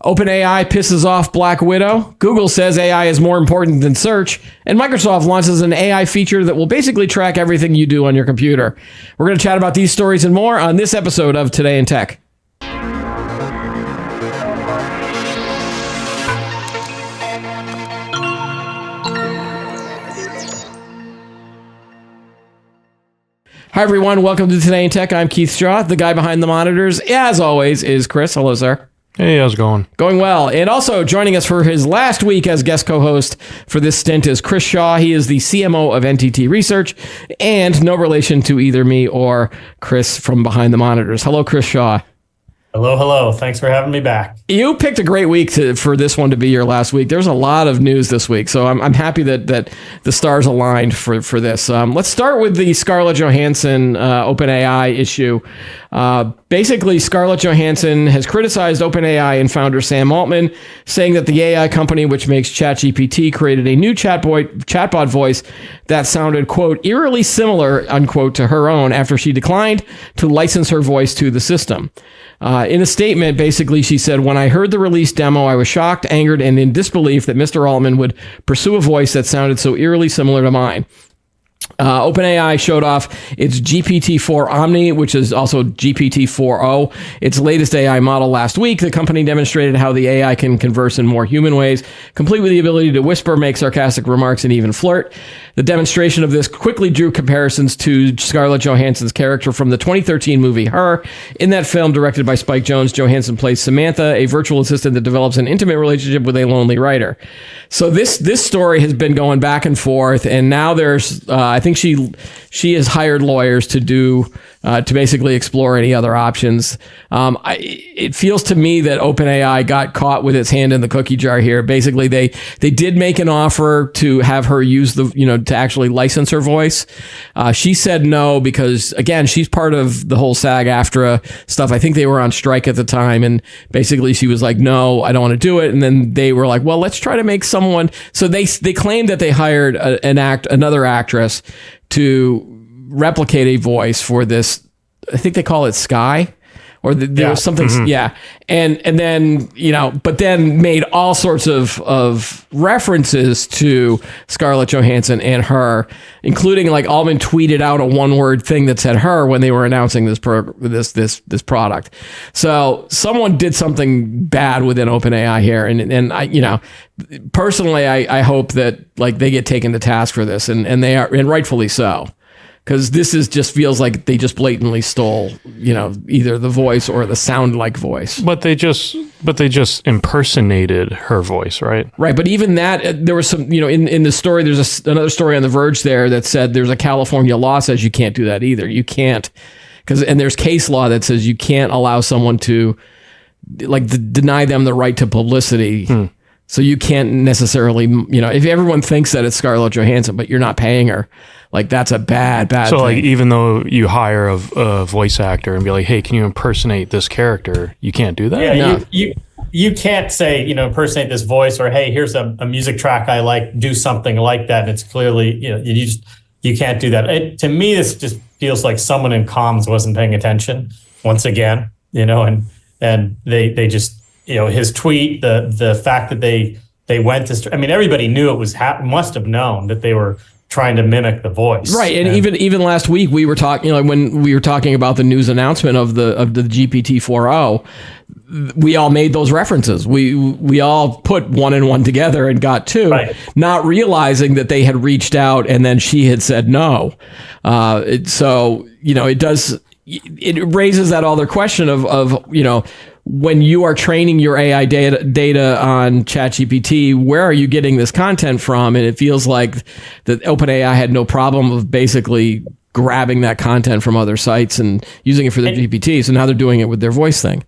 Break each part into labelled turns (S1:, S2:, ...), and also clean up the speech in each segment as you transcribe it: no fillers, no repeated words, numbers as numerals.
S1: OpenAI pisses off Black Widow. Google says AI is more important than search. And Microsoft launches an AI feature that will basically track everything you do on your computer. We're going to chat about these stories and more on this episode of Today in Tech. Hi, everyone. Welcome to Today in Tech. I'm Keith Shaw. The guy behind the monitors, as always, is Chris. Hello, sir.
S2: Hey, how's it going?
S1: Going well. And also joining us for his last week as guest co-host for this stint is Chris Shaw. He is the CMO of NTT Research and no relation to either me or Chris from behind the monitors. Hello, Chris Shaw.
S3: Hello. Thanks for having me back.
S1: You picked a great week for this one to be your last week. There's a lot of news this week, so I'm happy that the stars aligned for this. Let's start with the Scarlett Johansson OpenAI issue. Basically, Scarlett Johansson has criticized OpenAI and founder Sam Altman, saying that the AI company, which makes ChatGPT, created a new chatbot voice that sounded, quote, eerily similar, unquote, to her own after she declined to license her voice to the system. In a statement, basically, she said, "When I heard the release demo, I was shocked, angered, and in disbelief that Mr. Altman would pursue a voice that sounded so eerily similar to mine." OpenAI showed off its GPT-4 Omni, which is also GPT-4o, its latest AI model last week. The company demonstrated how the AI can converse in more human ways, complete with the ability to whisper, make sarcastic remarks, and even flirt. The demonstration of this quickly drew comparisons to Scarlett Johansson's character from the 2013 movie Her. In that film, directed by Spike Jonze, Johansson plays Samantha, a virtual assistant that develops an intimate relationship with a lonely writer. So this story has been going back and forth, and now there's I think she has hired lawyers to basically explore any other options. It feels to me that OpenAI got caught with its hand in the cookie jar here. Basically, they did make an offer to have her use to actually license her voice. She said no because, again, she's part of the whole SAG-AFTRA stuff. I think they were on strike at the time, and basically she was like, no, I don't want to do it. And then they were like, well, let's try to make someone. So they claimed that they hired another actress to replicate a voice for this. I think they call it Sky, or there was something. Mm-hmm. Yeah. And then, but then made all sorts of references to Scarlett Johansson and her, including like Altman tweeted out a one-word thing that said her when they were announcing this product. So someone did something bad within OpenAI here. And I, personally, I hope that like they get taken to task for this, and they are, and rightfully so. Because this just feels like they just blatantly stole, either the voice or the sound-like voice.
S2: But they just impersonated her voice, right?
S1: Right, but even that, there was some, in the story, there's another story on The Verge there that said there's a California law says you can't do that either. You can't, and there's case law that says you can't allow someone to, deny them the right to publicity. So you can't necessarily, if everyone thinks that it's Scarlett Johansson, but you're not paying her, that's a bad
S2: so
S1: thing.
S2: Even though you hire a voice actor and be like, hey, can you impersonate this character? You can't do that?
S3: Yeah, no. You can't say, impersonate this voice, or, hey, here's a music track I like, do something like that. And it's clearly, you can't do that. To me, this just feels like someone in comms wasn't paying attention once again, and they just, his tweet, the fact that they went to, everybody knew it was, must have known that they were trying to mimic the voice.
S1: Right. And even last week we were talking, when we were talking about the news announcement of the GPT-4o, we all made those references. We all put one and one together and got two, right, not realizing that they had reached out and then she had said no. It raises that other question of when you are training your AI data on ChatGPT, where are you getting this content from? And it feels like that OpenAI had no problem of basically grabbing that content from other sites and using it for the GPT. So now they're doing it with their voice thing.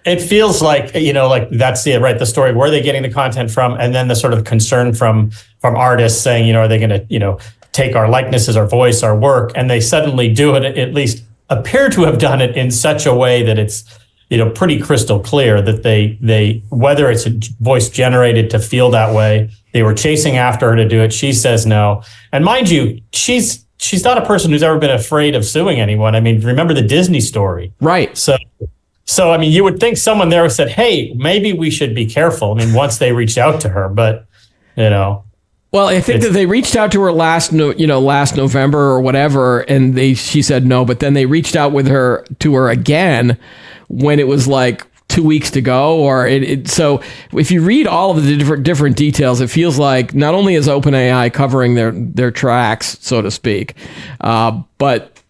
S3: It feels like, that's it, right? The story, where are they getting the content from? And then the sort of concern from artists saying, are they going to, take our likenesses, our voice, our work? And they suddenly do it, at least appear to have done it in such a way that it's, pretty crystal clear that they whether it's a voice generated to feel that way, they were chasing after her to do it. She says no. And mind you, she's not a person who's ever been afraid of suing anyone. Remember the Disney story.
S1: Right.
S3: So So, I mean, you would think someone there said, hey, maybe we should be careful. I mean, once they reached out to her, but, you know.
S1: Well, I think that they reached out to her last November or whatever, and she said no, but then they reached out to her again when it was like 2 weeks to go, so if you read all of the different details, it feels like not only is OpenAI covering their tracks, so to speak, but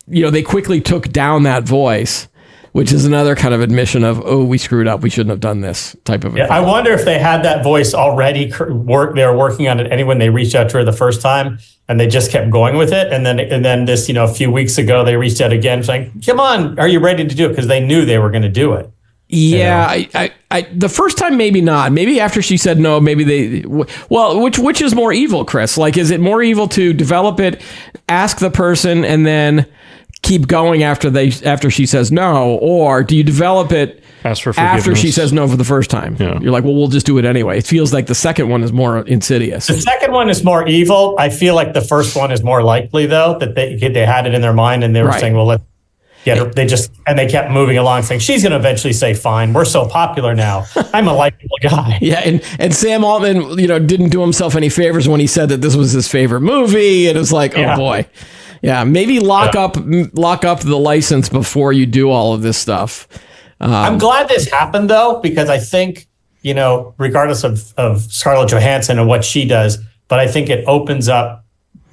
S1: they quickly took down that voice, which is another kind of admission of, oh, we screwed up, we shouldn't have done this type of.
S3: Yeah, I wonder if they had that voice already they were working on it anyway when they reached out to her the first time, and they just kept going with it, and then this a few weeks ago they reached out again saying, come on, are you ready to do it? Because they knew they were going to do it.
S1: Yeah, I the first time maybe not. Maybe after she said no, maybe which is more evil, Chris? Like, is it more evil to develop it, ask the person, and then keep going after she says no, or do you develop it
S2: ask for
S1: after she says no for the first time? Yeah. You're like, well, we'll just do it anyway. It feels like the second one is more insidious.
S3: The second one is more evil. I feel like the first one is more likely, though, that they had it in their mind and they were saying, well, let's get her. They kept moving along saying, she's going to eventually say, fine, we're so popular now. I'm a likable guy.
S1: Yeah, and Sam Altman, didn't do himself any favors when he said that this was his favorite movie. And it was like, oh boy. Yeah, maybe lock up the license before you do all of this stuff.
S3: I'm glad this happened, though, because I think, regardless of Scarlett Johansson and what she does, but I think it opens up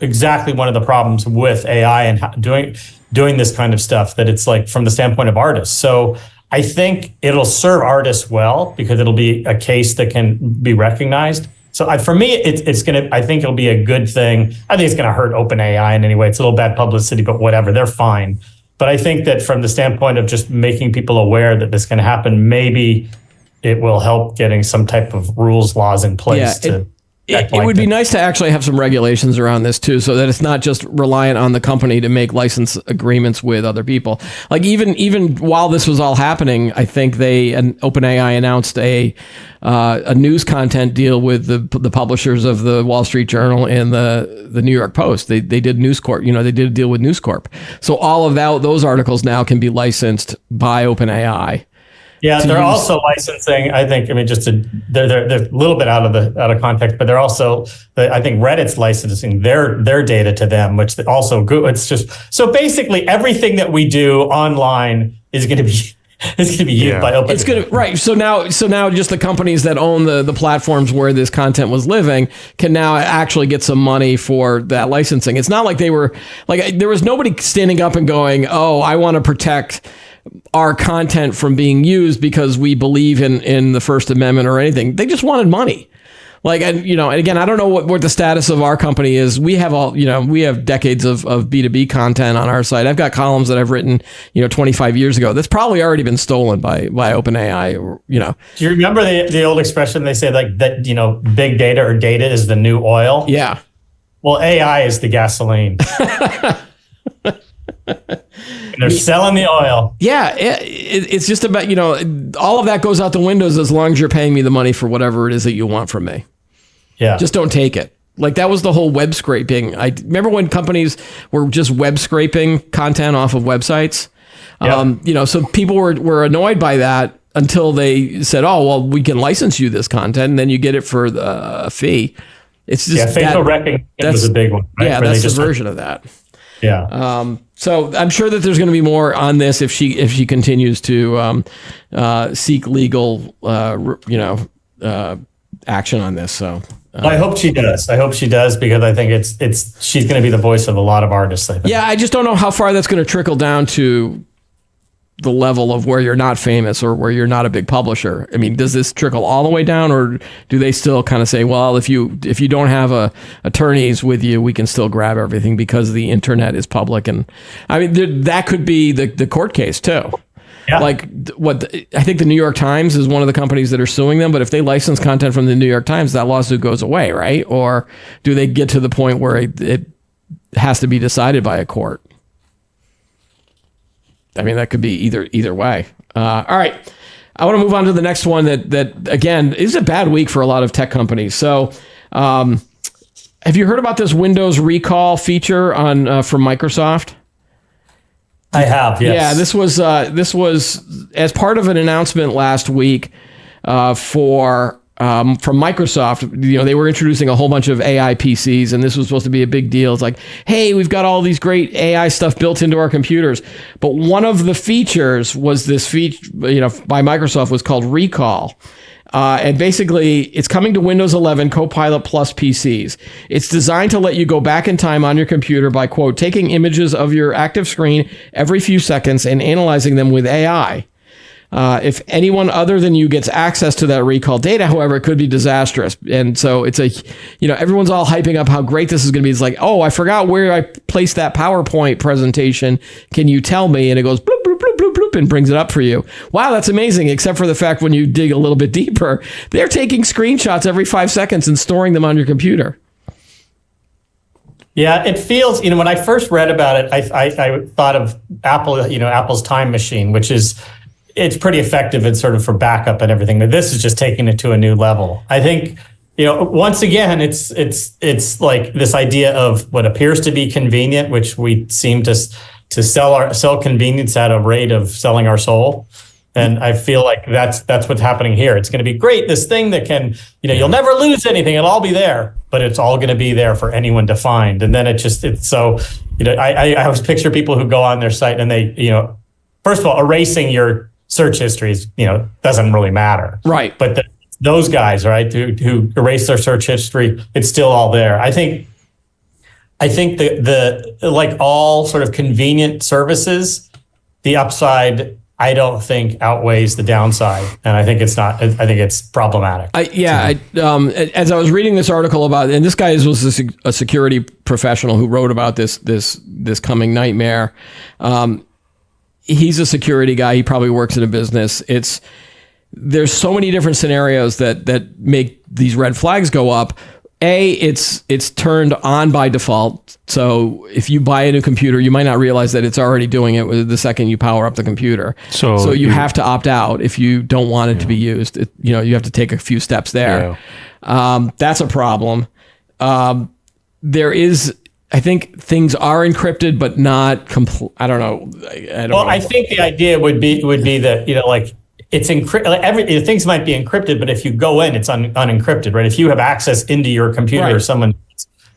S3: exactly one of the problems with AI and doing this kind of stuff, that it's like from the standpoint of artists. So I think it'll serve artists well because it'll be a case that can be recognized. So for me, I think it'll be a good thing. I think it's going to hurt OpenAI in any way. It's a little bad publicity, but whatever, they're fine. But I think that from the standpoint of just making people aware that this can happen, maybe it will help getting some type of rules, laws in place
S1: It would be nice to actually have some regulations around this too, so that it's not just reliant on the company to make license agreements with other people. Like even while this was all happening, I think OpenAI announced a news content deal with the publishers of the Wall Street Journal and the New York Post. They did News Corp. They did a deal with News Corp. So all of those articles now can be licensed by OpenAI.
S3: Yeah, they're also licensing. I think. I mean, they're a little bit out of context, but they're also. I think Reddit's licensing their data to them, which also good. It's just so basically everything that we do online is going to be. It's going to be used by OpenAI.
S1: It's going to right. So now just the companies that own the platforms where this content was living can now actually get some money for that licensing. It's not like there was nobody standing up and going, "Oh, I want to protect our content from being used because we believe in the First Amendment or anything." They just wanted money. And again, I don't know what the status of our company is. We have we have decades of B2B content on our site. I've got columns that I've written, 25 years ago. That's probably already been stolen by OpenAI,
S3: Do you remember the old expression they say that, big data or data is the new oil?
S1: Yeah.
S3: Well, AI is the gasoline. They're selling the oil.
S1: Yeah, it's just about, all of that goes out the windows as long as you're paying me the money for whatever it is that you want from me.
S3: Yeah.
S1: Just don't take it. Like that was the whole web scraping. I remember when companies were just web scraping content off of websites. Yep. So people were annoyed by that until they said, "Oh, well, we can license you this content, and then you get it for a fee." It's just
S3: facial recognition was a big one. Right?
S1: Yeah, that's the version of that.
S3: Yeah.
S1: So I'm sure that there's going to be more on this if she continues to seek legal action on this. So
S3: I hope she does. Because I think she's going to be the voice of a lot of artists. I think.
S1: Yeah, I just don't know how far that's going to trickle down to the level of where you're not famous or where you're not a big publisher. I mean, does this trickle all the way down, or do they still kind of say, well, if you don't have attorneys with you, we can still grab everything because the internet is public? And I mean, that could be the court case too. Yeah. I think the New York Times is one of the companies that are suing them, but if they license content from the New York Times, that lawsuit goes away, right? Or do they get to the point where it has to be decided by a court? I mean, that could be either way. All right. I want to move on to the next one that again, is a bad week for a lot of tech companies. So have you heard about this Windows recall feature from Microsoft?
S3: I have, yes.
S1: Yeah, this was as part of an announcement last week from Microsoft. You know, they were introducing a whole bunch of AI PCs, and this was supposed to be a big deal. It's like, hey, we've got all these great AI stuff built into our computers. But one of the features was this feature, by Microsoft, was called Recall. And basically, it's coming to Windows 11 Copilot Plus PCs. It's designed to let you go back in time on your computer by, quote, taking images of your active screen every few seconds and analyzing them with AI. If anyone other than you gets access to that recall data, however, it could be disastrous. And so it's everyone's all hyping up how great this is going to be. It's like, oh, I forgot where I placed that PowerPoint presentation. Can you tell me? And it goes bloop, bloop, bloop, bloop, bloop, and brings it up for you. Wow, that's amazing. Except for the fact when you dig a little bit deeper, they're taking screenshots every 5 seconds and storing them on your computer.
S3: Yeah, it feels, when I first read about it, I thought of Apple, Apple's Time Machine, which is, it's pretty effective and sort of for backup and everything, but this is just taking it to a new level. I think, once again, it's like this idea of what appears to be convenient, which we seem to sell convenience at a rate of selling our soul. And I feel like that's what's happening here. It's going to be great. This thing that can, you'll never lose anything. It'll all be there, but it's all going to be there for anyone to find. And then it's so, I always picture people who go on their site and they, first of all, erasing your search histories, doesn't really matter.
S1: Right.
S3: But those guys, right, who erase their search history, it's still all there. I think the like all sort of convenient services, the upside, I don't think outweighs the downside, and I think it's not. I think it's problematic.
S1: As I was reading this article about, and this guy was a security professional who wrote about this coming nightmare. He's a security guy. He probably works in a business. There's so many different scenarios that make these red flags go up. It's turned on by default. So if you buy a new computer, you might not realize that it's already doing it the second you power up the computer. So you have to opt out if you don't want it to be used. You have to take a few steps there. Yeah. That's a problem. There is. I think things are encrypted, but not complete. I don't know.
S3: I think the idea would be that it's encrypted. Things might be encrypted, but if you go in, it's unencrypted, right? If you have access into your computer, or someone,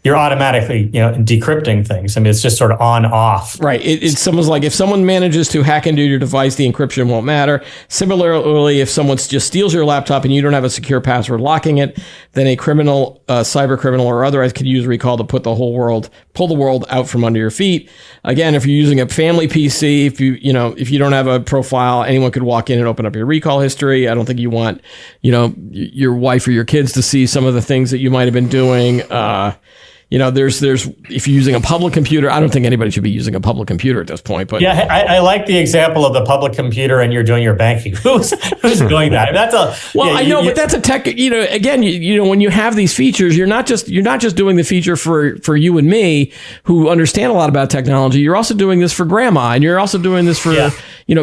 S3: you're automatically decrypting things. I mean, it's just sort of on off.
S1: Right. It's someone's like, if someone manages to hack into your device, the encryption won't matter. Similarly, if someone just steals your laptop and you don't have a secure password locking it, then a criminal, cyber criminal or otherwise could use Recall to pull the world out from under your feet. Again, if you're using a family PC, if you don't have a profile, anyone could walk in and open up your Recall history. I don't think you want, your wife or your kids to see some of the things that you might have been doing. There's if you're using a public computer, I don't think anybody should be using a public computer at this point. But
S3: yeah, I like the example of the public computer and you're doing your banking. Who's doing that?
S1: But that's a tech. Again, when you have these features, you're not just doing the feature for you and me who understand a lot about technology. You're also doing this for grandma, and you're also doing this for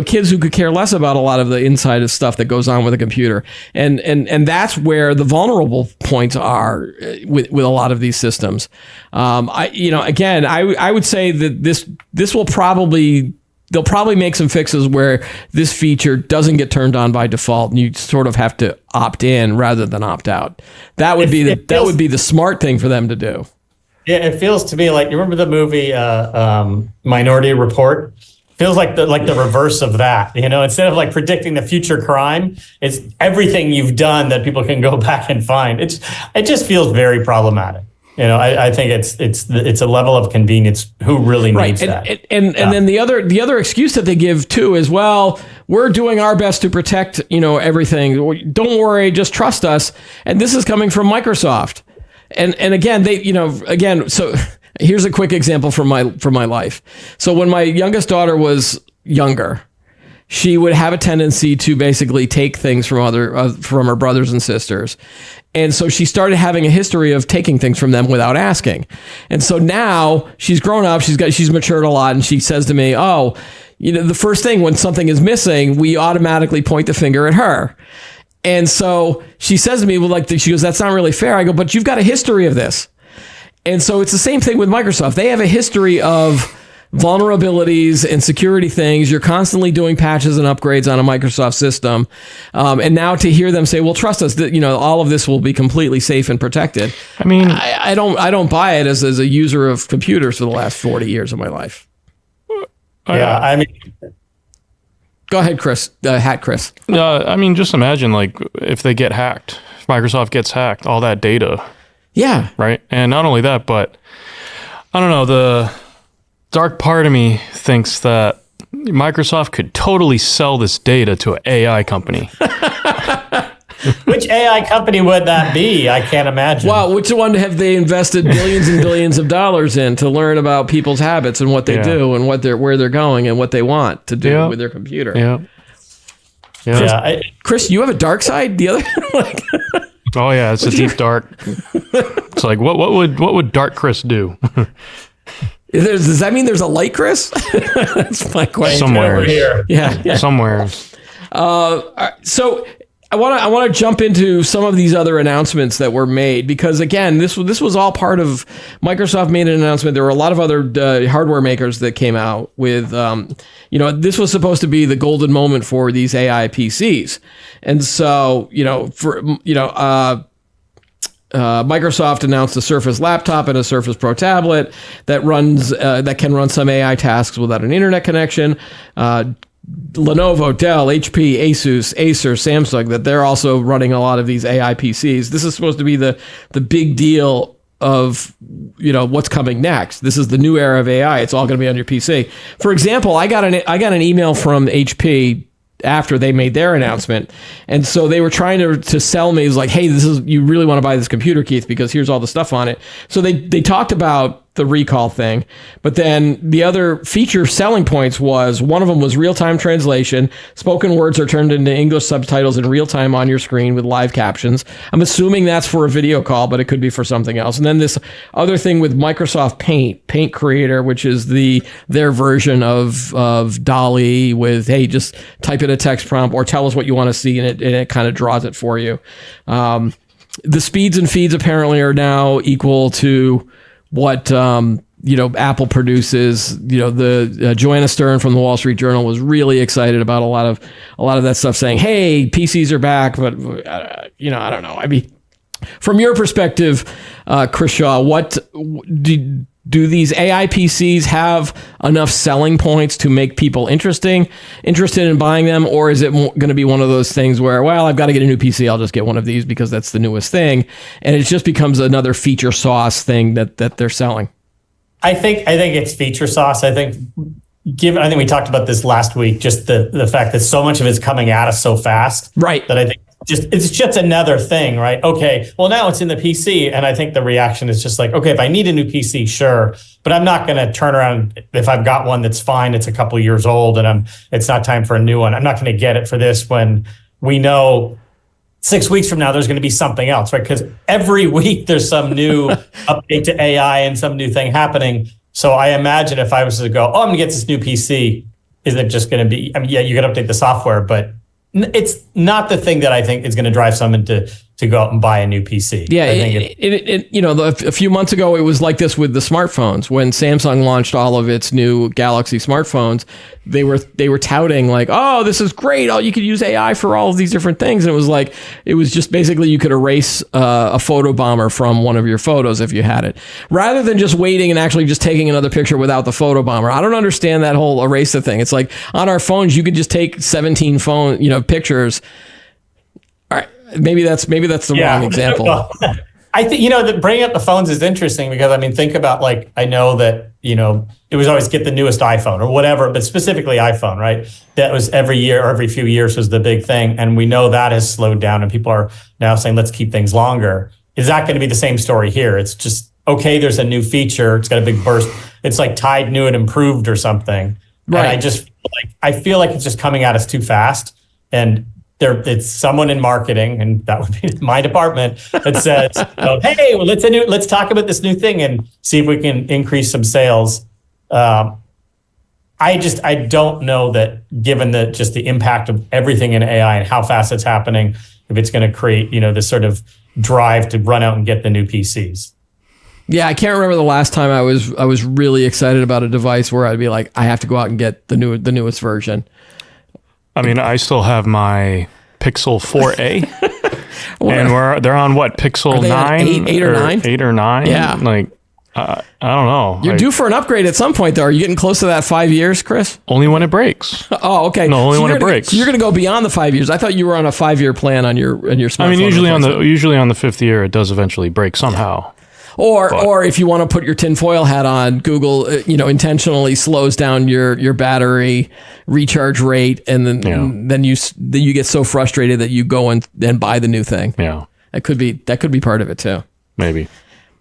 S1: kids who could care less about a lot of the inside of stuff that goes on with a computer. And that's where the vulnerable points are with a lot of these systems. I would say that this will they'll probably make some fixes where this feature doesn't get turned on by default, and you sort of have to opt in rather than opt out. That would be the smart thing for them to do.
S3: Yeah, it feels to me like, you remember the movie Minority Report? Feels like the reverse of that. Instead of predicting the future crime, it's everything you've done that people can go back and find. It just feels very problematic. I think it's a level of convenience. Who really needs that?
S1: And then the other excuse that they give too is, well, we're doing our best to protect everything. Don't worry, just trust us. And this is coming from Microsoft. And again, so here's a quick example from my life. So when my youngest daughter was younger, she would have a tendency to basically take things from her brothers and sisters. And so she started having a history of taking things from them without asking. And so now she's grown up, she's matured a lot, and she says to me, the first thing when something is missing, we automatically point the finger at her. And so she says to me, she goes, that's not really fair. I go, but you've got a history of this. And so it's the same thing with Microsoft. They have a history of vulnerabilities and security things. You're constantly doing patches and upgrades on a Microsoft system. And now to hear them say, well, trust us that, all of this will be completely safe and protected.
S2: I mean,
S1: I don't buy it as a user of computers for the last 40 years of my life.
S3: Yeah, I mean,
S1: go ahead, Chris. Chris.
S2: I mean, just imagine like if they get hacked, if Microsoft gets hacked, all that data.
S1: Yeah.
S2: Right. And not only that, but I don't know, the dark part of me thinks that Microsoft could totally sell this data to an AI company.
S3: Which AI company would that be? I can't imagine.
S1: Wow, which one have they invested billions and billions of dollars in to learn about people's habits and what they do and where they're going and what they want to do with their computer?
S2: Yeah.
S1: Chris, you have a dark side? The other
S2: Oh yeah, it's a deep dark. It's like what would Dark Chris do?
S1: Does that mean there's a light Chris? That's my question.
S2: Somewhere
S3: over here.
S1: Yeah.
S2: Somewhere.
S1: So I want to jump into some of these other announcements that were made because again, this was all part of Microsoft made an announcement. There were a lot of other hardware makers that came out with, this was supposed to be the golden moment for these AI PCs, and so Microsoft announced a Surface laptop and a Surface Pro tablet that can run some AI tasks without an internet connection. Lenovo, Dell, HP, Asus, Acer, Samsung, that they're also running a lot of these AI PCs. This is supposed to be the big deal of what's coming next. This is the new era of AI. It's all going to be on your PC. For example, I got an email from HP after they made their announcement, and so they were trying to sell me. It's like, hey, you really want to buy this computer, Keith, because here's all the stuff on it. So they talked about the recall thing, but then the other feature selling points was one of them was real-time translation. Spoken words are turned into English subtitles in real time on your screen with live captions. I'm assuming that's for a video call, but it could be for something else. And then this other thing with Microsoft Paint Creator, which is their version of DALL-E with, hey, just type in a text prompt or tell us what you want to see, and it kind of draws it for you. The speeds and feeds apparently are now equal to what Apple produces. The Joanna Stern from the Wall Street Journal was really excited about a lot of that stuff, saying, "Hey, PCs are back." But I don't know. I mean, from your perspective, Chris Shaw, what do these AI PCs have enough selling points to make people interested in buying them, or is it going to be one of those things where, well, I've got to get a new PC, I'll just get one of these because that's the newest thing, and it just becomes another feature sauce thing that they're selling?
S3: I think it's feature sauce. I think we talked about this last week, just the fact that so much of it's coming at us so fast,
S1: right? That
S3: I think it's just another thing, right? Okay, well now it's in the PC, and I think the reaction is just like, okay, if I need a new PC, sure, but I'm not going to turn around if I've got one that's fine. It's a couple of years old, and it's not time for a new one. I'm not going to get it for this when we know 6 weeks from now there's going to be something else, right? Because every week there's some new update to AI and some new thing happening. So I imagine if I was to go, I'm going to get this new PC, is it just going to be? I mean, yeah, you can update the software, but it's not the thing that I think is going to drive someone to go out and buy a new PC.
S1: Yeah, a few months ago, it was like this with the smartphones. When Samsung launched all of its new Galaxy smartphones, they were touting like, oh, this is great. Oh, you could use AI for all of these different things. And it was just basically you could erase a photo bomber from one of your photos if you had it, rather than just waiting and actually just taking another picture without the photo bomber. I don't understand that whole eraser thing. It's like on our phones, you could just take 17 pictures. All right. Maybe that's the wrong example.
S3: Well, I think, that bringing up the phones is interesting because, I mean, think about, like, I know that, it was always get the newest iPhone or whatever, but specifically iPhone, right? That was every year or every few years was the big thing. And we know that has slowed down and people are now saying, let's keep things longer. Is that going to be the same story here? It's just, okay, there's a new feature. It's got a big burst. It's like Tide new and improved or something. Right. And I feel like it's just coming at us too fast. And it's someone in marketing, and that would be my department, that says, "Hey, well, let's talk about this new thing and see if we can increase some sales." I don't know that, given the impact of everything in AI and how fast it's happening, if it's going to create this sort of drive to run out and get the new PCs.
S1: Yeah, I can't remember the last time I was really excited about a device where I'd be like, I have to go out and get the newest version.
S2: I mean, I still have my Pixel 4a, and they're on what, Pixel 9,
S1: 8 or 9,
S2: 8 or 9.
S1: Yeah,
S2: like I don't know.
S1: You're due for an upgrade at some point, though. Are you getting close to that 5 years, Chris?
S2: Only when it breaks.
S1: Oh, okay.
S2: No, only when it breaks.
S1: So you're going to go beyond the 5 years. I thought you were on a 5-year plan on your smartphone.
S2: I mean, usually on the fifth year, it does eventually break somehow.
S1: Or if you want to put your tinfoil hat on, Google intentionally slows down your battery recharge rate, and then you get so frustrated that you go and buy the new thing.
S2: Yeah,
S1: that could be part of it too.
S2: Maybe.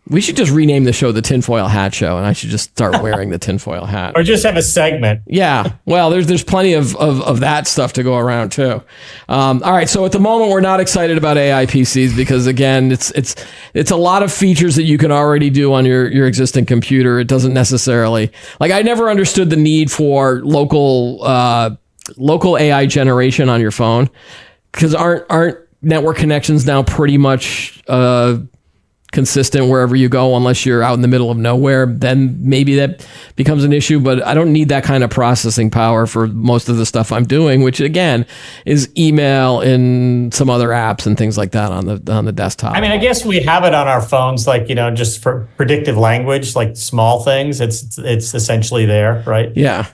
S1: We should just rename the show the Tinfoil Hat Show, and I should just start wearing the tinfoil hat.
S3: Or just have a segment.
S1: Yeah. Well, there's plenty of that stuff to go around too. All right. So at the moment, we're not excited about AI PCs because, again, it's a lot of features that you can already do on your existing computer. It doesn't necessarily, like, I never understood the need for local AI generation on your phone, because aren't network connections now pretty much consistent wherever you go, unless you're out in the middle of nowhere? Then maybe that becomes an issue, but I don't need that kind of processing power for most of the stuff I'm doing, which again is email and some other apps and things like that on the desktop.
S3: I mean, I guess we have it on our phones, like, just for predictive language, like small things. It's essentially there, right?
S1: Yeah.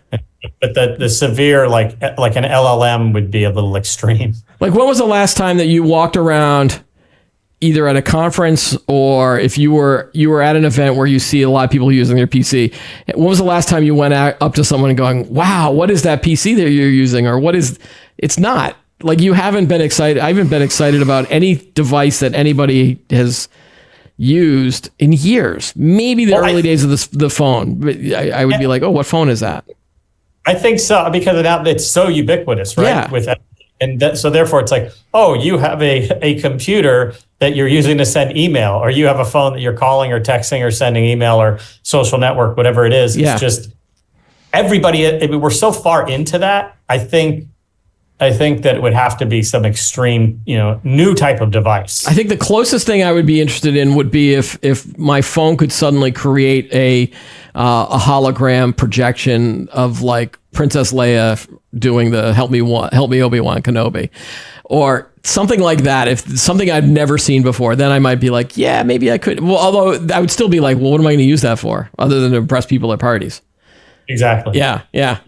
S3: But the severe, like an LLM would be a little extreme. Like,
S1: when was the last time that you walked around either at a conference, or if you were at an event where you see a lot of people using their PC, when was the last time you went up to someone and going, wow, what is that PC that you're using? Or it's not like you haven't been excited. I haven't been excited about any device that anybody has used in years. Maybe the early days of the phone, but I would be like, oh, what phone is that?
S3: I think so, because now it's so ubiquitous, right?
S1: Yeah.
S3: So therefore it's like, oh, you have a computer that you're using to send email, or you have a phone that you're calling or texting or sending email or social network, whatever it is.
S1: Yeah.
S3: It's just everybody, we're so far into that. I think that it would have to be some extreme, new type of device.
S1: I think the closest thing I would be interested in would be if my phone could suddenly create a hologram projection of, like, Princess Leia doing the help me Obi-Wan Kenobi, or something like that. If something I've never seen before, then I might be like, yeah, maybe I could. Well, although I would still be like, well, what am I going to use that for other than to impress people at parties?
S3: Exactly.
S1: Yeah.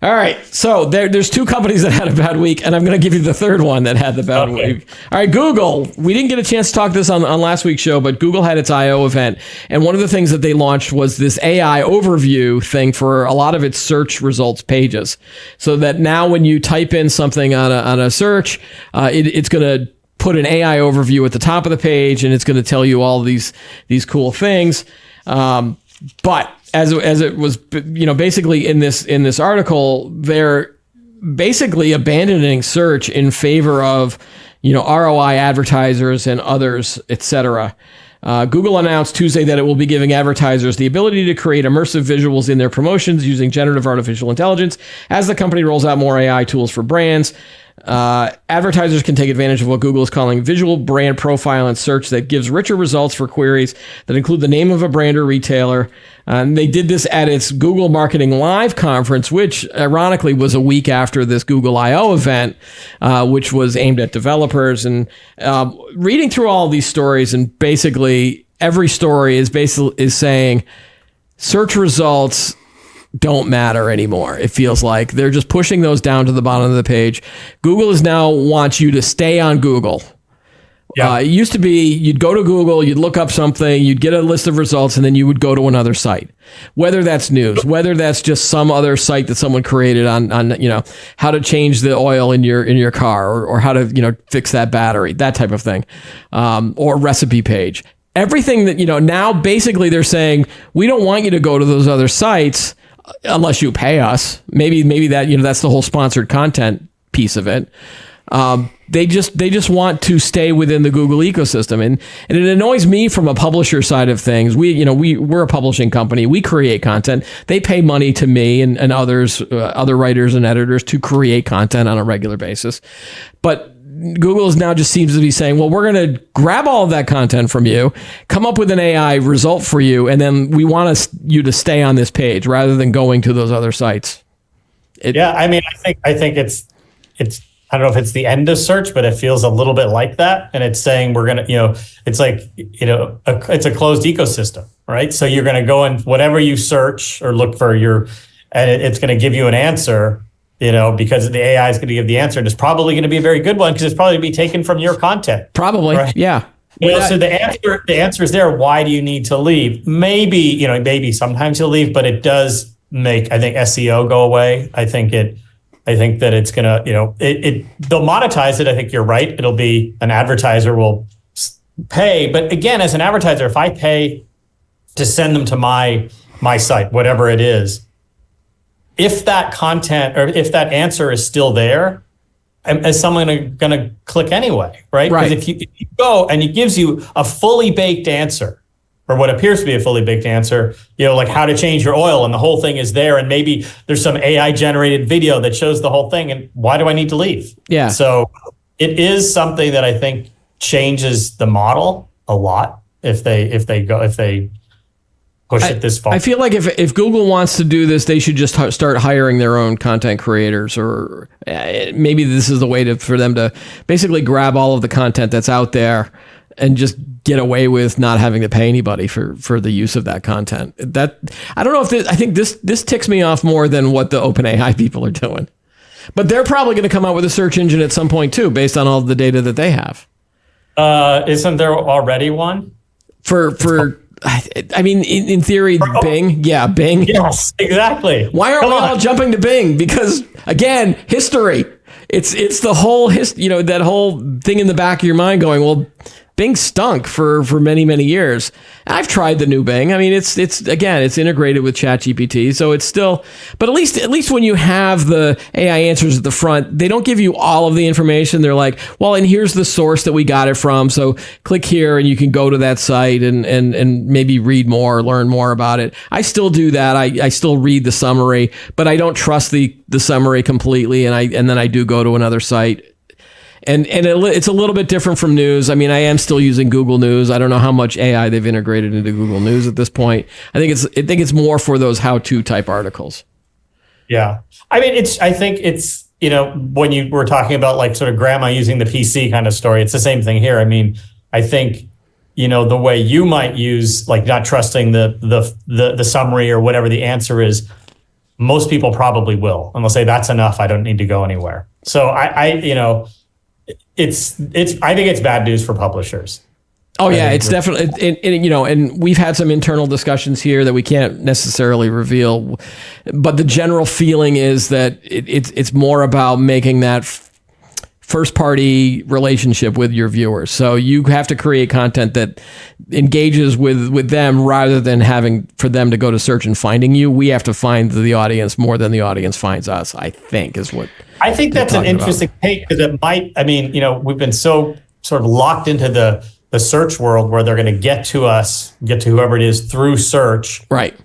S1: All right. So there's two companies that had a bad week, and I'm going to give you the third one that had the bad week. All right, Google. We didn't get a chance to talk this on last week's show, but Google had its I/O event, and one of the things that they launched was this AI overview thing for a lot of its search results pages, so that now when you type in something on a search, it's going to put an AI overview at the top of the page, and it's going to tell you all these cool things. But as it was, basically in this article, they're basically abandoning search in favor of, ROI advertisers and others, etc. Google announced Tuesday that it will be giving advertisers the ability to create immersive visuals in their promotions using generative artificial intelligence as the company rolls out more AI tools for brands. Advertisers can take advantage of what Google is calling visual brand profile in search that gives richer results for queries that include the name of a brand or retailer. And they did this at its Google Marketing Live conference, which ironically was a week after this Google I/O event, which was aimed at developers. And reading through all these stories, and basically every story is saying search results don't matter anymore. It feels like they're just pushing those down to the bottom of the page. Google is now wants you to stay on Google. Yeah. It used to be you'd go to Google, you'd look up something, you'd get a list of results, and then you would go to another site. Whether that's news, whether that's just some other site that someone created on how to change the oil in your car, or how to fix that battery, that type of thing, or recipe page. Everything that now basically they're saying we don't want you to go to those other sites unless you pay us. Maybe that that's the whole sponsored content piece of it. They just want to stay within the Google ecosystem, and it annoys me from a publisher side of things. We're a publishing company. We create content. They pay money to me and others, other writers and editors, to create content on a regular basis. But Google now just seems to be saying, well, we're going to grab all of that content from you, come up with an AI result for you, and then we want you to stay on this page rather than going to those other sites.
S3: I mean, I think it's I don't know if it's the end of search, but it feels a little bit like that. And it's saying we're going to, it's like, it's a closed ecosystem, right? So you're going to go in whatever you search or look for and it's going to give you an answer, because the AI is going to give the answer. And it's probably going to be a very good one because it's probably going to be taken from your content.
S1: Probably, right? Yeah.
S3: So the answer is there. Why do you need to leave? Maybe sometimes you'll leave, but it does make, I think, SEO go away. I think that it's gonna, they'll monetize it. I think you're right. It'll be an advertiser will pay, but again, as an advertiser, if I pay to send them to my site, whatever it is, if that content or if that answer is still there, is someone gonna click anyway, right?
S1: Right.
S3: Because if you go and it gives you a fully baked answer, or what appears to be a fully baked answer, like how to change your oil, and the whole thing is there, and maybe there's some AI generated video that shows the whole thing, and why do I need to leave?
S1: Yeah.
S3: So it is something that I think changes the model a lot if they push it this far.
S1: I feel like if Google wants to do this, they should just start hiring their own content creators, or maybe this is the way for them to basically grab all of the content that's out there and just get away with not having to pay anybody for the use of that content. That I don't know if I think this ticks me off more than what the OpenAI people are doing. But they're probably going to come out with a search engine at some point too, based on all the data that they have.
S3: Isn't there already one?
S1: I mean, in theory, Bing. Yeah, Bing.
S3: Yes, exactly.
S1: Why aren't we all jumping to Bing? Because again, history. It's the whole that whole thing in the back of your mind going, well, Bing stunk for many, many years. I've tried the new Bing. I mean, it's integrated with ChatGPT, so it's still, but at least when you have the AI answers at the front, they don't give you all of the information. They're like, well, and here's the source that we got it from. So click here and you can go to that site and maybe read more, learn more about it. I still do that. I still read the summary, but I don't trust the summary completely. And then I do go to another site. And it's a little bit different from news. I mean, I am still using Google News. I don't know how much AI they've integrated into Google News at this point. I think it's more for those how-to type articles. Yeah,
S3: I mean, I think it's when you were talking about like sort of grandma using the PC kind of story, it's the same thing here. I mean, I think the way you might use like not trusting the summary or whatever the answer is, most people probably will, and they'll say that's enough. I don't need to go anywhere. So I think it's bad news for publishers.
S1: Oh yeah, it's definitely, and we've had some internal discussions here that we can't necessarily reveal, but the general feeling is that it's more about making that first party relationship with your viewers. So you have to create content that engages with them rather than having for them to go to search and finding you. We have to find the audience more than the audience finds us, I think is what
S3: I think that's an interesting take, because it might, we've been so sort of locked into the search world where they're going to get to whoever it is through search.
S1: Right.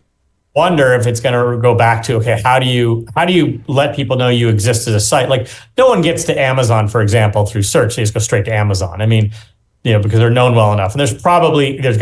S3: Wonder if it's going to go back to, okay, how do you let people know you exist as a site? Like no one gets to Amazon, for example, through search. They just go straight to Amazon. I mean, because they're known well enough. And there's got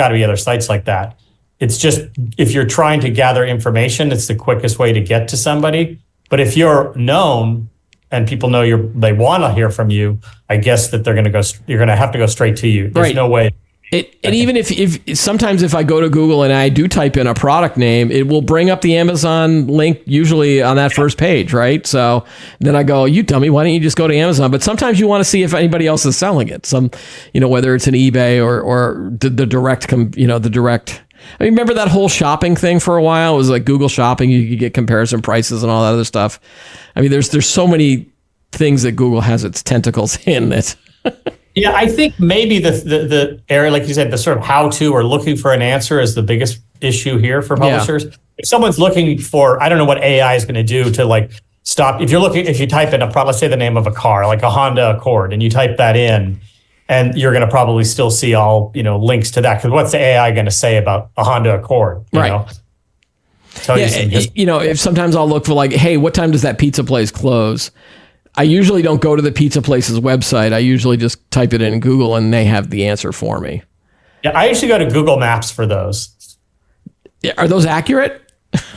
S3: to be other sites like that. It's just, if you're trying to gather information, it's the quickest way to get to somebody. But if you're known and people know they want to hear from you, I guess that you're going to have to go straight to you. There's no way.
S1: And even if sometimes if I go to Google and I do type in a product name, it will bring up the Amazon link usually on that first page, right? So then I go, you dummy, why don't you just go to Amazon? But sometimes you want to see if anybody else is selling it. Whether it's an eBay or the direct, the direct. I mean, remember that whole shopping thing for a while? It was like Google Shopping. You could get comparison prices and all that other stuff. I mean, there's so many things that Google has its tentacles in that.
S3: Yeah, I think maybe the area, like you said, the sort of how-to or looking for an answer is the biggest issue here for publishers. Yeah. If someone's looking for, I don't know what AI is going to do to like stop. If you type in let's say the name of a car, like a Honda Accord, and you type that in, and you're going to probably still see all, links to that. Because what's the AI going to say about a Honda Accord? You know?
S1: If sometimes I'll look for like, hey, what time does that pizza place close? I usually don't go to the pizza place's website. I usually just type it in Google and they have the answer for me.
S3: Yeah, I usually go to Google Maps for those.
S1: Yeah, are those accurate?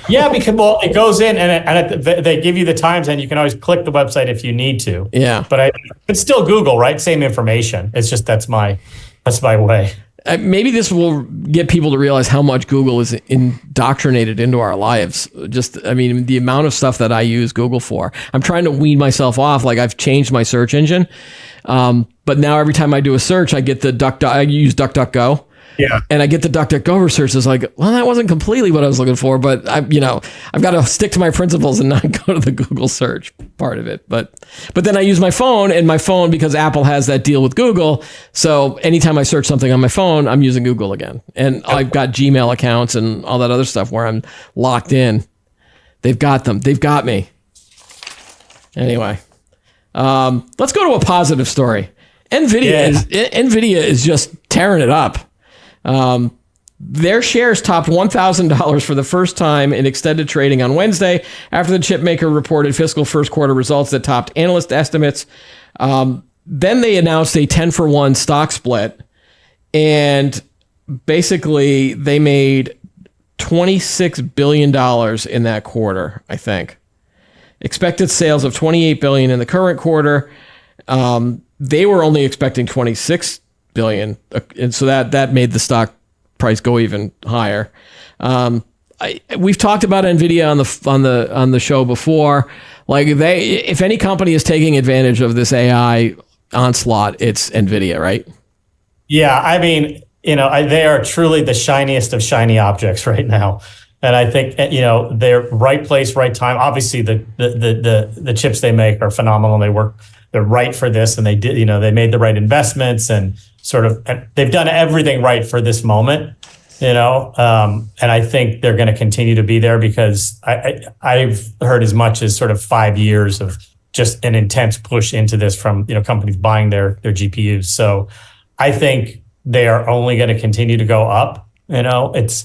S3: Yeah, because it goes in they give you the times, and you can always click the website if you need to.
S1: Yeah,
S3: but it's still Google, right? Same information. It's just that's my way.
S1: Maybe this will get people to realize how much Google is indoctrinated into our lives. The amount of stuff that I use Google for. I'm trying to wean myself off. Like I've changed my search engine, but now every time I do a search, I get I use DuckDuckGo.
S3: Yeah.
S1: And I get the DuckDuckGo research. It's like, well, that wasn't completely what I was looking for, but I've got to stick to my principles and not go to the Google search part of it. But then I use my phone, because Apple has that deal with Google. So anytime I search something on my phone, I'm using Google again. And I've got Gmail accounts and all that other stuff where I'm locked in. They've got them. They've got me. Anyway, let's go to a positive story. NVIDIA is just tearing it up. Their shares topped $1,000 for the first time in extended trading on Wednesday after the chip maker reported fiscal first quarter results that topped analyst estimates. Then they announced a 10-for-1 stock split, and basically they made $26 billion in that quarter, I think. Expected sales of $28 billion in the current quarter. They were only expecting $26 billion, and so that made the stock price go even higher. We've talked about NVIDIA on the show before. Like if any company is taking advantage of this AI onslaught, it's NVIDIA, right?
S3: Yeah, I mean, they are truly the shiniest of shiny objects right now. And I think, they're right place, right time. Obviously, the chips they make are phenomenal. They're right for this, and they did, they made the right investments and they've done everything right for this moment, and I think they're going to continue to be there because I've heard as much as 5 years of just an intense push into this from, companies buying their GPUs. So I think they are only going to continue to go up, it's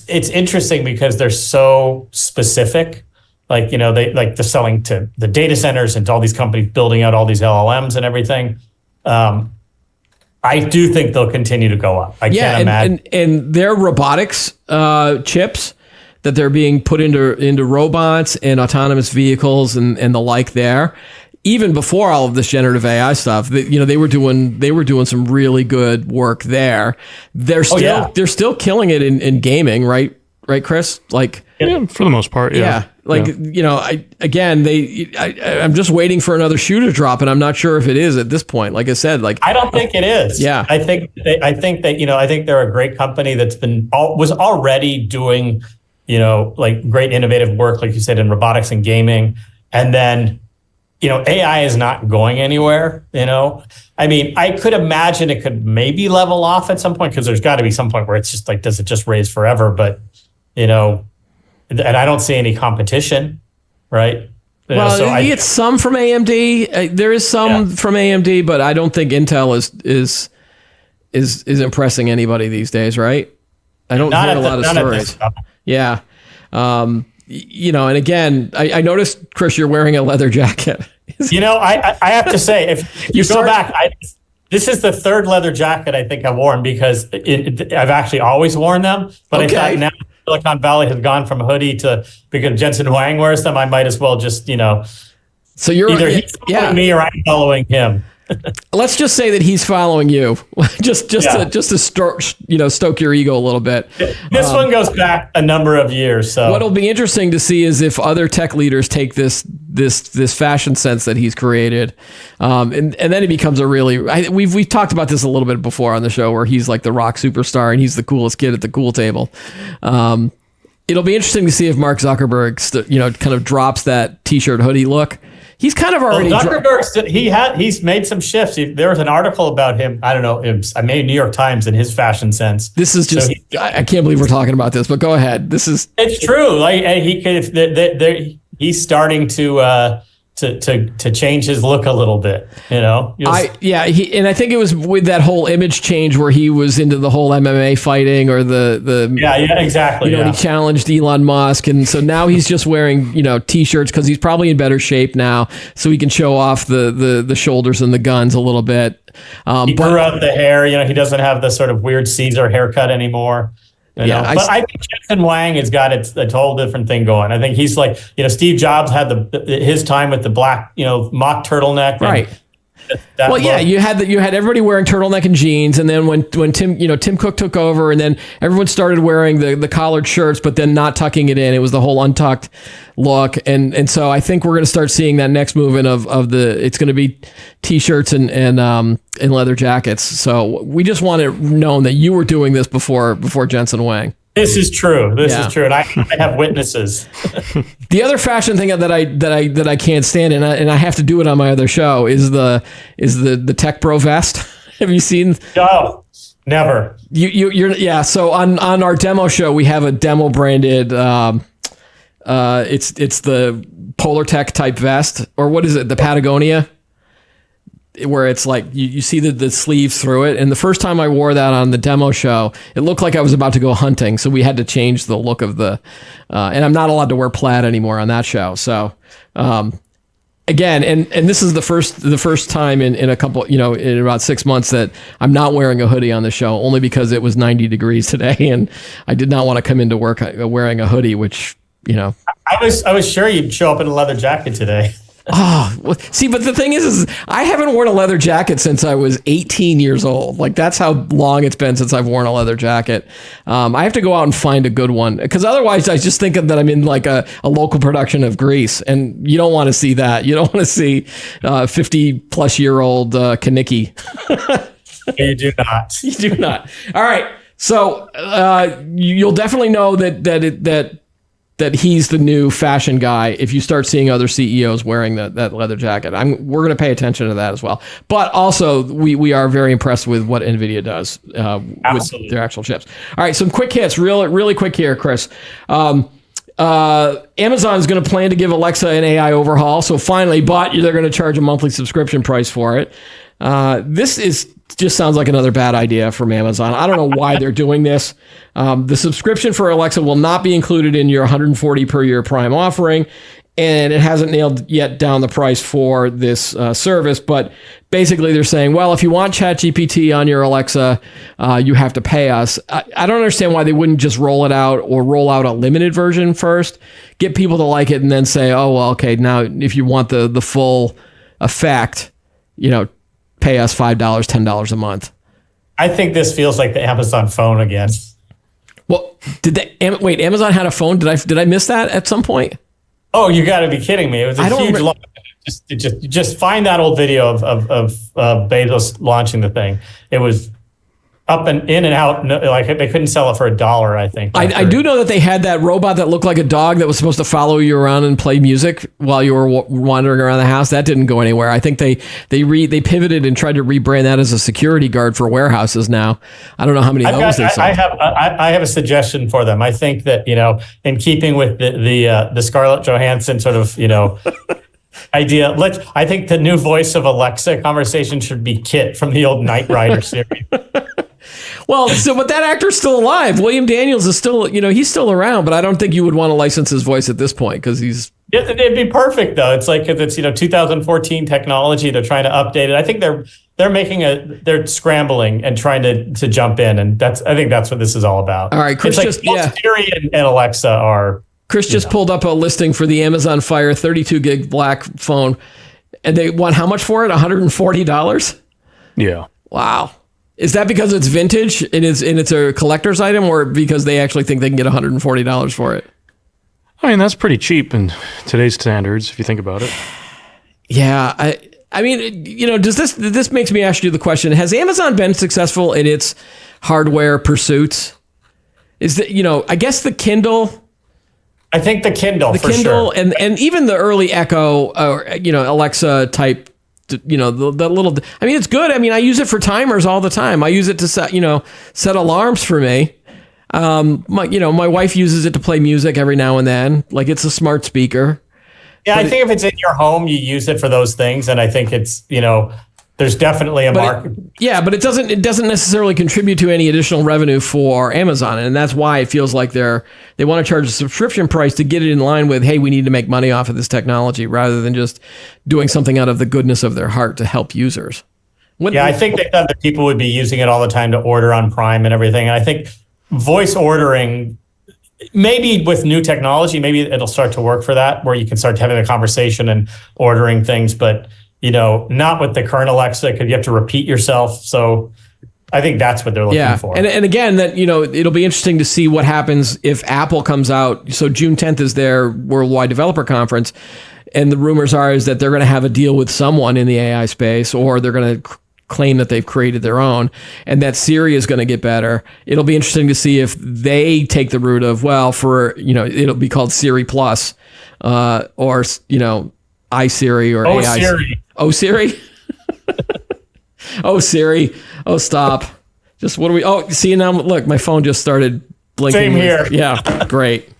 S3: interesting because they're so specific. Like, they're selling to the data centers and to all these companies building out all these LLMs and everything. I do think they'll continue to go up. I can't imagine.
S1: And their robotics chips that they're being put into robots and autonomous vehicles and the like there, even before all of this generative AI stuff, they were doing some really good work there. They're still killing it in gaming, right? Right, Chris? Like,
S2: yeah, for the most part, yeah.
S1: I'm just waiting for another shoe to drop, and I'm not sure if it is at this point. Like I said,
S3: I don't think it is.
S1: Yeah,
S3: I think they're a great company that's was already doing, great innovative work, like you said, in robotics and gaming, and then, AI is not going anywhere. I mean, I could imagine it could maybe level off at some point because there's got to be some point where it's just like, does it just raise forever? But and I don't see any competition, right?
S1: You get some from AMD. There is some from AMD, but I don't think Intel is impressing anybody these days, right? I don't hear a lot of stories. Yeah. And again, I noticed, Chris, you're wearing a leather jacket.
S3: I have to say, if you go back, this is the third leather jacket I think I've worn because I've actually always worn them, but I thought now Silicon Valley has gone from hoodie to, because Jensen Huang wears them, I might as well just, so you're either he's following me or I'm following him.
S1: Let's just say that he's following you, just to stoke your ego a little bit.
S3: This one goes back a number of years. So
S1: what'll be interesting to see is if other tech leaders take this fashion sense that he's created, and then he becomes we've talked about this a little bit before on the show, where he's like the rock superstar and he's the coolest kid at the cool table. It'll be interesting to see if Mark Zuckerberg, kind of drops that t-shirt hoodie look. He's kind of already.
S3: He's made some shifts. There was an article about him. I don't know. I made New York Times in his fashion sense.
S1: This is just. I can't believe we're talking about this, but go ahead. This is.
S3: It's true. Like he's starting to to change his look a little bit. You know,
S1: I think it was with that whole image change where he was into the whole MMA fighting or the
S3: exactly.
S1: And he challenged Elon Musk, and so now he's just wearing t-shirts because he's probably in better shape now, so he can show off the shoulders and the guns a little bit.
S3: He grew out the hair. He doesn't have the sort of weird Caesar haircut anymore. I think Jensen Huang has got a whole different thing going. I think he's like, Steve Jobs had his time with the black, mock turtleneck.
S1: Right. You had everybody wearing turtleneck and jeans, and then when Tim Cook took over, and then everyone started wearing the collared shirts, but then not tucking it in. It was the whole untucked look, and so I think we're going to start seeing that next movement of it's going to be t-shirts and leather jackets. So we just want it known that you were doing this before Jensen Huang.
S3: This is true. This is true, and I have witnesses.
S1: The other fashion thing that I can't stand, and I have to do it on my other show, is the Tech Bro vest. Have you seen?
S3: No, never.
S1: You're So on our demo show, we have a demo branded. It's the Polar Tech type vest, or what is it? The Patagonia, where it's like you see the sleeves through it. And the first time I wore that on the demo show, it looked like I was about to go hunting. So we had to change the look of and I'm not allowed to wear plaid anymore on that show. So, again, and this is the first time in a couple, in about 6 months that I'm not wearing a hoodie on the show, only because it was 90 degrees today. And I did not want to come into work wearing a hoodie, which,
S3: I was sure you'd show up in a leather jacket today.
S1: Oh, see, but the thing is I haven't worn a leather jacket since I was 18 years old. Like, that's how long it's been since I've worn a leather jacket. I have to go out and find a good one, because otherwise I just think that I'm in like a local production of Grease, and you don't want to see that. You don't want to see 50-plus-year-old Kanicki.
S3: You do not.
S1: You do not. All right. So you'll definitely know that he's the new fashion guy if you start seeing other CEOs wearing that leather jacket. We're going to pay attention to that as well. But also, we are very impressed with what NVIDIA does with their actual chips. All right, some quick hits, really quick here, Chris. Amazon is going to plan to give Alexa an AI overhaul. So finally, but they're going to charge a monthly subscription price for it. This just sounds like another bad idea from Amazon. I don't know why they're doing this. The subscription for Alexa will not be included in your $140 per year Prime offering, and it hasn't nailed yet down the price for this service. But basically, they're saying, well, if you want ChatGPT on your Alexa, you have to pay us. I don't understand why they wouldn't just roll it out, or roll out a limited version first, get people to like it, and then say, oh, well, okay, now if you want the full effect, pay us $5, $10 a month.
S3: I think this feels like the Amazon phone again.
S1: Well, wait, Amazon had a phone? Did I miss that at some point?
S3: Oh, you got to be kidding me. It was a huge launch. Just find that old video of Bezos launching the thing. It was up and in and out. Like, they couldn't sell it for $1, I think.
S1: I do know that they had that robot that looked like a dog that was supposed to follow you around and play music while you were wandering around the house. That didn't go anywhere. I think they pivoted and tried to rebrand that as a security guard for warehouses now. I don't know how many of those they sold.
S3: I have a suggestion for them. I think that, in keeping with the Scarlett Johansson sort of, idea, I think the new voice of Alexa conversation should be Kit from the old Knight Rider series.
S1: Well, but that actor's still alive. William Daniels is still, he's still around, but I don't think you would want to license his voice at this point, because he's...
S3: It'd be perfect, though. It's like, because it's, 2014 technology, they're trying to update it. I think they're scrambling and trying to jump in, and I think that's what this is all about.
S1: All right, Chris,
S3: Siri and Alexa are...
S1: Chris just pulled up a listing for the Amazon Fire 32 gig black phone, and they want how much for it? $140?
S2: Yeah.
S1: Wow. Is that because it's vintage and it's a collector's item, or because they actually think they can get $140 for it?
S2: I mean, that's pretty cheap in today's standards, if you think about it.
S1: Yeah. I mean, this makes me ask you the question: has Amazon been successful in its hardware pursuits? Is that, I guess the Kindle.
S3: I think the Kindle, for
S1: Kindle,
S3: sure.
S1: and even the early Echo, or Alexa type, the little. I mean, it's good. I mean, I use it for timers all the time. I use it to set alarms for me. My wife uses it to play music every now and then. Like, it's a smart speaker.
S3: Yeah, I think if it's in your home, you use it for those things, and I think it's there's definitely a market.
S1: But it doesn't necessarily contribute to any additional revenue for Amazon, and that's why it feels like they want to charge a subscription price to get it in line with, hey, we need to make money off of this technology, rather than just doing something out of the goodness of their heart to help users.
S3: I think they thought that people would be using it all the time to order on Prime and everything. And I think voice ordering, maybe with new technology, maybe it'll start to work for that, where you can start having a conversation and ordering things, but not with the current Alexa, because you have to repeat yourself. So I think that's what they're looking for.
S1: And again, that it'll be interesting to see what happens if Apple comes out. So June 10th is their Worldwide Developer Conference, and the rumors is that they're going to have a deal with someone in the AI space, or they're going to claim that they've created their own, and that Siri is going to get better. It'll be interesting to see if they take the route of, it'll be called Siri Plus, or iSiri or
S3: Oh,
S1: AI.
S3: Siri.
S1: Oh, Siri. Oh, Siri. Oh, stop. Just what do we? Oh, see now. Look, my phone just started blinking.
S3: Same here.
S1: Yeah, great.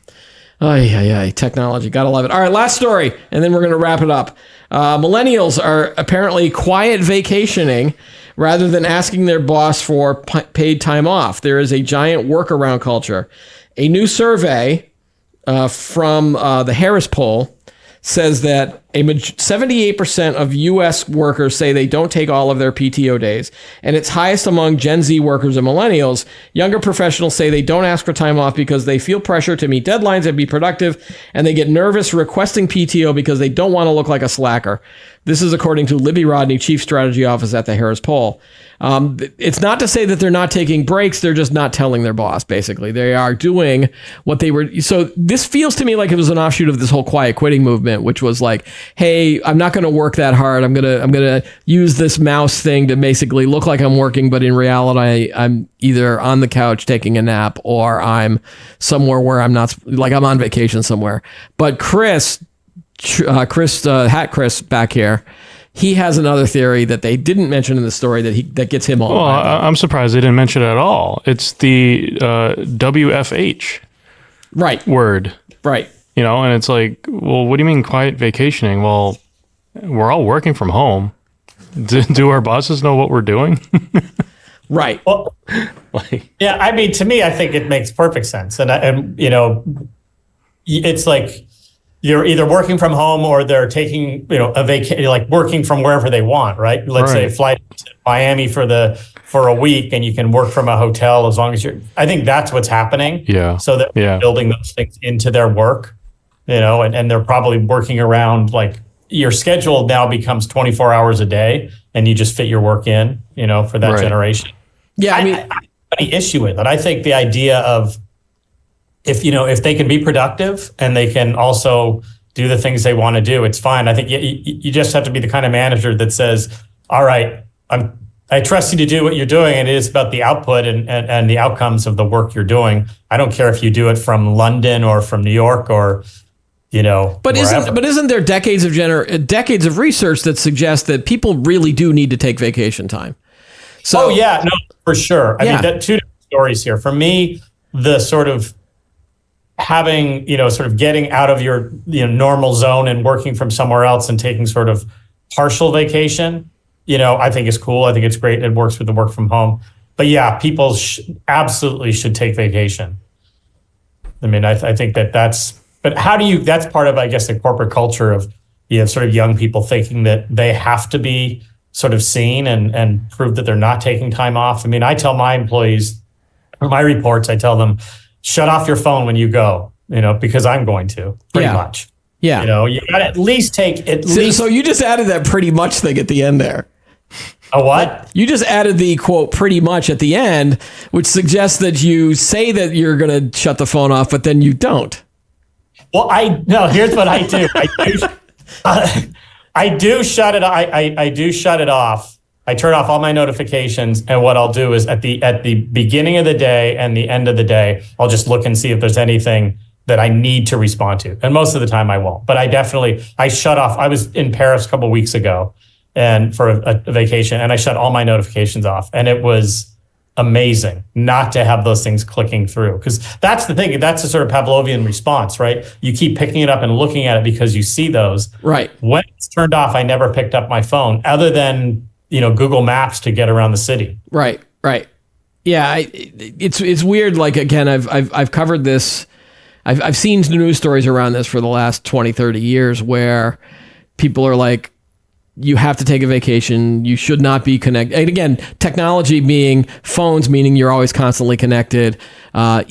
S1: Technology. Gotta love it. All right, last story, and then we're going to wrap it up. Millennials are apparently quiet vacationing rather than asking their boss for paid time off. There is a giant workaround culture. A new survey from the Harris poll says that 78% of U.S. workers say they don't take all of their PTO days, and it's highest among Gen Z workers and millennials. Younger professionals say they don't ask for time off because they feel pressure to meet deadlines and be productive, and they get nervous requesting PTO because they don't want to look like a slacker. This is according to Libby Rodney, Chief Strategy Officer at the Harris Poll. It's not to say that they're not taking breaks. They're just not telling their boss, basically. They are doing what they were. So this feels to me like it was an offshoot of this whole quiet quitting movement, which was like, hey, I'm not going to work that hard. I'm going to use this mouse thing to basically look like I'm working, but in reality, I'm either on the couch taking a nap or I'm somewhere where I'm not, like I'm on vacation somewhere. But Chris back here, he has another theory that they didn't mention in the story that gets him all.
S2: Well, I'm surprised they didn't mention it at all. It's the WFH word.
S1: Right.
S2: And it's like, well, what do you mean quiet vacationing? Well, we're all working from home. Do our bosses know what we're doing?
S1: Right.
S3: Well, to me, I think it makes perfect sense. And it's like, you're either working from home or they're taking, a vacation, like working from wherever they want, right? Let's say fly to Miami for a week and you can work from a hotel as long as I think that's what's happening.
S2: Yeah.
S3: So that they're building those things into their work, and they're probably working around, like, your schedule now becomes 24 hours a day and you just fit your work in, for that generation.
S1: Yeah.
S3: I don't have any issue with it. I think the idea of, if they can be productive and they can also do the things they want to do, it's fine. I think you just have to be the kind of manager that says, all right, I trust you to do what you're doing, and it is about the output and the outcomes of the work you're doing. I don't care if you do it from London or from New York or,
S1: But isn't there decades of research that suggests that people really do need to take vacation time? So,
S3: for sure. I mean, that two different stories here. For me, the sort of having, sort of getting out of your normal zone and working from somewhere else and taking sort of partial vacation, I think is cool. I think it's great. It works with the work from home. But people absolutely should take vacation. I mean, I think that's, but that's part of, I guess, the corporate culture of, sort of young people thinking that they have to be sort of seen and prove that they're not taking time off. I mean, I tell my employees, or my reports, I tell them, shut off your phone when you go, because I'm going to, pretty much.
S1: Yeah.
S3: You got to at least take
S1: So you just added that pretty much thing at the end there.
S3: A what?
S1: You just added the quote pretty much at the end, which suggests that you say that you're going to shut the phone off, but then you don't.
S3: Well, here's what I do. I do shut it. I do shut it off. I turn off all my notifications, and what I'll do is at the beginning of the day and the end of the day, I'll just look and see if there's anything that I need to respond to. And most of the time I won't. But I shut off. I was in Paris a couple of weeks ago and for a vacation, and I shut all my notifications off. And it was amazing not to have those things clicking through, because that's the thing. That's a sort of Pavlovian response, right? You keep picking it up and looking at it because you see those.
S1: Right.
S3: When it's turned off, I never picked up my phone other than, Google Maps to get around the city.
S1: Right. Yeah, it's weird. Like, again, I've covered this. I've seen news stories around this for the last 20, 30 years where people are like, you have to take a vacation. You should not be connected. And again, technology being phones, meaning you're always constantly connected,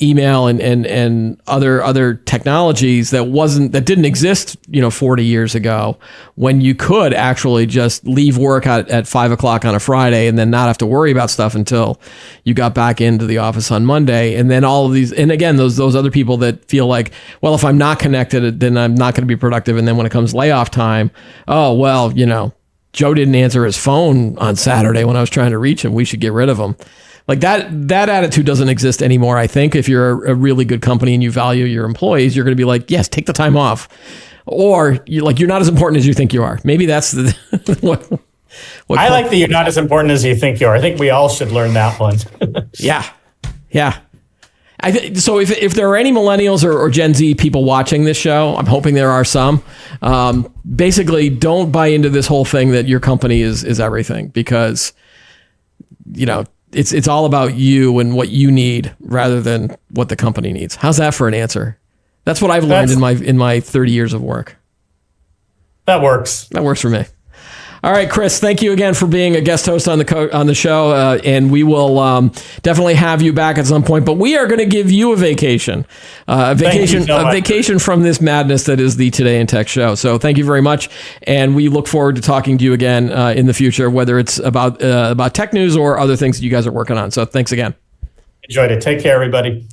S1: email and other technologies that didn't exist, 40 years ago, when you could actually just leave work at 5:00 on a Friday and then not have to worry about stuff until you got back into the office on Monday. And then all of these, and again, those other people that feel like, well, if I'm not connected, then I'm not going to be productive. And then when it comes layoff time, oh, well, Joe didn't answer his phone on Saturday when I was trying to reach him. We should get rid of him. Like that attitude doesn't exist anymore. I think if you're a really good company and you value your employees, you're going to be like, yes, take the time off. Or you're not as important as you think you are. Maybe that's the what
S3: I like that you're not as important as you think you are. I think we all should learn that one.
S1: Yeah. So if there are any millennials or Gen Z people watching this show, I'm hoping there are some. Basically, don't buy into this whole thing that your company is everything, because it's all about you and what you need rather than what the company needs. How's that for an answer? That's what I've learned in my 30 years of work.
S3: That works.
S1: That works for me. All right, Chris, thank you again for being a guest host on the show, and we will definitely have you back at some point. But we are going to give you a vacation, vacation from this madness that is the Today in Tech show. So thank you very much, and we look forward to talking to you again in the future, whether it's about tech news or other things that you guys are working on. So thanks again.
S3: Enjoyed it. Take care, everybody.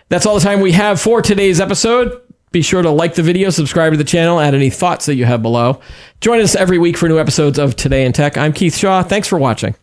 S1: That's all the time we have for today's episode. Be sure to like the video, subscribe to the channel, add any thoughts that you have below. Join us every week for new episodes of Today in Tech. I'm Keith Shaw. Thanks for watching.